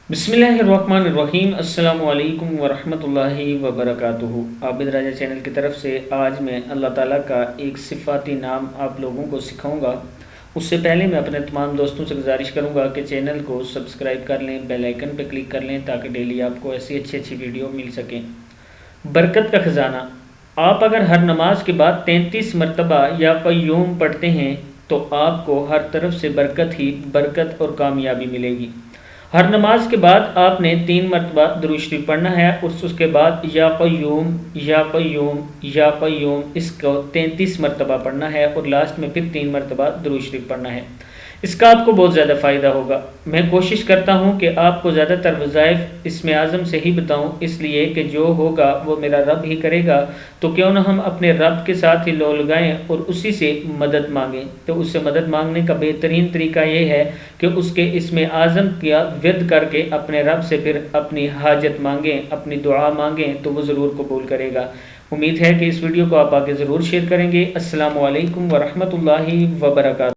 बिस्मिल्लाहिर्रहमानिर्रहीम। अस्सलामु अलैकुम वरहमतुल्लाहि वबरकातुहू। आबिद राजा चैनल की तरफ से आज मैं अल्लाह ताला का एक सिफ़ाती नाम आप लोगों को सिखाऊंगा। उससे पहले मैं अपने तमाम दोस्तों से गुजारिश करूंगा कि चैनल को सब्सक्राइब कर लें, बेल आइकन पर क्लिक कर लें ताकि डेली आपको ऐसी अच्छी अच्छी वीडियो मिल सकें। बरकत का ख़जाना। आप अगर हर नमाज के बाद 33 मरतबा या क़य्यूम पढ़ते हैं तो आपको हर तरफ से बरकत ही बरकत और कामयाबी मिलेगी। हर नमाज के बाद आपने 3 मरतबा दुरूद शरीफ पढ़ना है और उसके बाद या क़य्यूम या क़य्यूम या क़य्यूम इसको 33 मरतबा पढ़ना है और लास्ट में फिर 3 मरतबा दुरूद शरीफ पढ़ना है। इसका आपको बहुत ज़्यादा फ़ायदा होगा। मैं कोशिश करता हूं कि आपको ज़्यादातर वज़ाइफ इसमें आज़म से ही बताऊं, इसलिए कि जो होगा वो मेरा रब ही करेगा। तो क्यों ना हम अपने रब के साथ ही लो लगाएँ और उसी से मदद मांगें। तो उससे मदद मांगने का बेहतरीन तरीका ये है कि उसके इसमें आज़म का विर्द करके अपने रब से फिर अपनी हाजत मांगें, अपनी दुआ मांगें, तो वो ज़रूर कबूल करेगा। उम्मीद है कि इस वीडियो को आप आगे ज़रूर शेयर करेंगे। अस्सलामु अलैकुम वरहमतुल्लाहि वबरकातुहू।